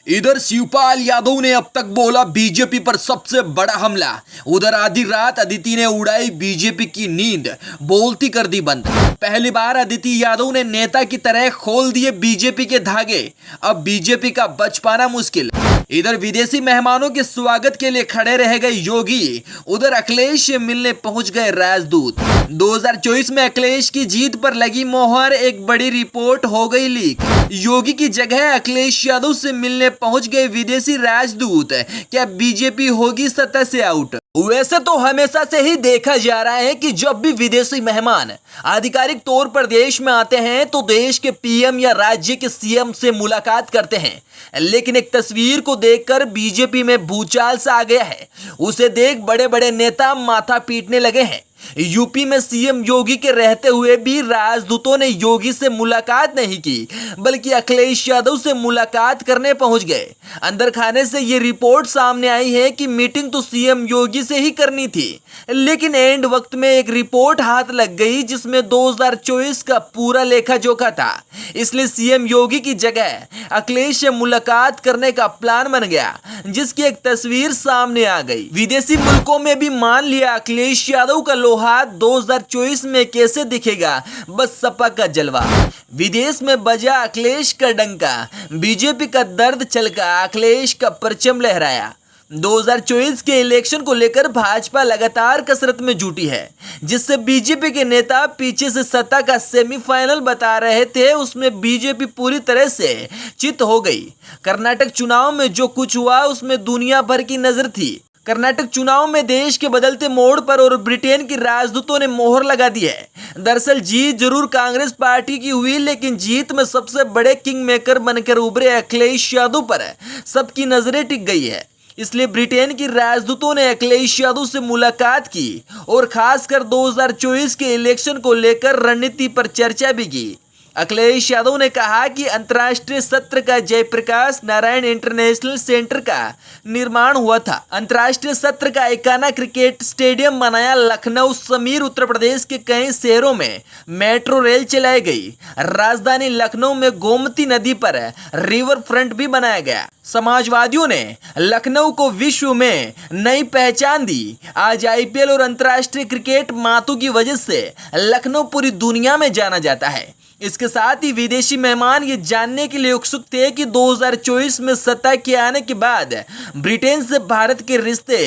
इधर शिवपाल यादव ने अब तक बोला बीजेपी पर सबसे बड़ा हमला। उधर आधी रात अदिति ने उड़ाई बीजेपी की नींद, बोलती कर दी बंद। पहली बार अदिति यादव ने नेता की तरह खोल दिए बीजेपी के धागे। अब बीजेपी का बच पाना मुश्किल। इधर विदेशी मेहमानों के स्वागत के लिए खड़े रह गए योगी। उधर अखिलेश से मिलने पहुंच गए राजदूत। 2024 में अखिलेश की जीत पर लगी मोहर, एक बड़ी रिपोर्ट हो गई लीक। योगी की जगह अखिलेश यादव से मिलने पहुंच गए विदेशी राजदूत। क्या बीजेपी होगी सत्ता से आउट? वैसे तो हमेशा से ही देखा जा रहा है कि जब भी विदेशी मेहमान आधिकारिक तौर पर देश में आते हैं तो देश के पीएम या राज्य के सीएम से मुलाकात करते हैं। लेकिन एक तस्वीर को देखकर बीजेपी में भूचाल सा आ गया है। उसे देख बड़े बड़े नेता माथा पीटने लगे हैं। यूपी में सीएम योगी के रहते हुए भी राजदूतों ने योगी से मुलाकात नहीं की, बल्कि अखिलेश यादव से मुलाकात करने पहुंच गए। अंदर खाने से ये रिपोर्ट सामने आई है कि मीटिंग तो सीएम योगी से ही करनी थी, लेकिन एंड वक्त में एक रिपोर्ट हाथ लग गई जिसमें 2024 का पूरा लेखा जोखा था। इसलिए सीएम योगी की जगह अखिलेश से मुलाकात करने का प्लान बन गया, जिसकी एक तस्वीर सामने आ गई। विदेशी मुल्कों में भी मान लिया अखिलेश यादव का लोहा 2024 में कैसे दिखेगा, बस सपा का जलवा। विदेश में बजा अखिलेश का डंका, बीजेपी का दर्द छलका, अखिलेश का परचम लहराया। 2024 के इलेक्शन को लेकर भाजपा लगातार कसरत में जुटी है, जिससे बीजेपी के नेता पीछे से सत्ता का सेमीफाइनल बता रहे थे, उसमें बीजेपी पूरी तरह से चित हो गई। कर्नाटक चुनाव में जो कुछ हुआ उसमें दुनिया भर की नजर थी। कर्नाटक चुनाव में देश के बदलते मोड़ पर और ब्रिटेन की राजदूतों ने मोहर लगा दी है। दरअसल जीत जरूर कांग्रेस पार्टी की हुई, लेकिन जीत में सबसे बड़े किंग मेकर बनकर उभरे अखिलेश यादव पर सबकी नजरें टिक गई है। इसलिए ब्रिटेन की राजदूतों ने अखिलेश यादव से मुलाकात की और खासकर 2024 के इलेक्शन को लेकर रणनीति पर चर्चा भी की। अखिलेश यादव ने कहा कि अंतर्राष्ट्रीय सत्र का जयप्रकाश नारायण इंटरनेशनल सेंटर का निर्माण हुआ था। अंतर्राष्ट्रीय सत्र का एकाना क्रिकेट स्टेडियम बनाया। लखनऊ समेत उत्तर प्रदेश के कई शहरों में मेट्रो रेल चलाई गई। राजधानी लखनऊ में गोमती नदी पर रिवर फ्रंट भी बनाया गया। समाजवादियों ने लखनऊ को विश्व में नई पहचान दी। आज आईपीएल और अंतर्राष्ट्रीय क्रिकेट मातू की वजह से लखनऊ पूरी दुनिया में जाना जाता है। इसके साथ ही विदेशी मेहमान ये जानने के लिए उत्सुक थे कि 2024 में सत्ता के आने के बाद ब्रिटेन से भारत के रिश्ते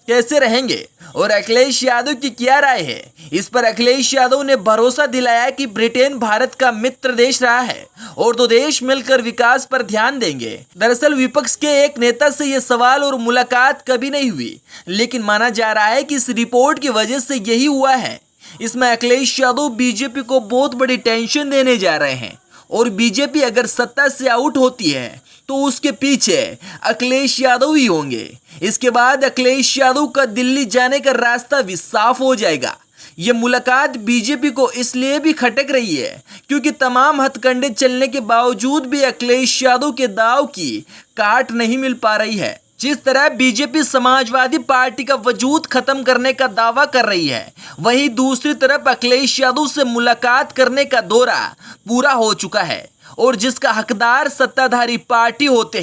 कैसे रहेंगे और अखिलेश यादव की क्या राय है। इस पर अखिलेश यादव ने भरोसा दिलाया कि ब्रिटेन भारत का मित्र देश रहा है और दो देश मिलकर विकास पर ध्यान देंगे। दरअसल विपक्ष के एक नेता से यह सवाल और मुलाकात कभी नहीं हुई, लेकिन माना जा रहा है कि इस रिपोर्ट की वजह से यही हुआ है। इसमें अखिलेश यादव बीजेपी को बहुत बड़ी टेंशन देने जा रहे हैं और बीजेपी अगर सत्ता से आउट होती है तो उसके पीछे अखिलेश यादव ही होंगे। इसके बाद अखिलेश यादव का दिल्ली जाने का रास्ता भी साफ हो जाएगा। ये मुलाकात बीजेपी को इसलिए भी खटक रही है क्योंकि तमाम हथकंडे चलने के बावजूद भी अखिलेश यादव के दांव की काट नहीं मिल पा रही है। जिस तरह बीजेपी समाजवादी पार्टी का वजूद खत्म करने का दावा कर रही है, वहीं दूसरी तरफ अखिलेश यादव से मुलाकात करने का दौरा पूरा हो चुका है और जिसका हकदार सत्ताधारी पार्टी होते हैं।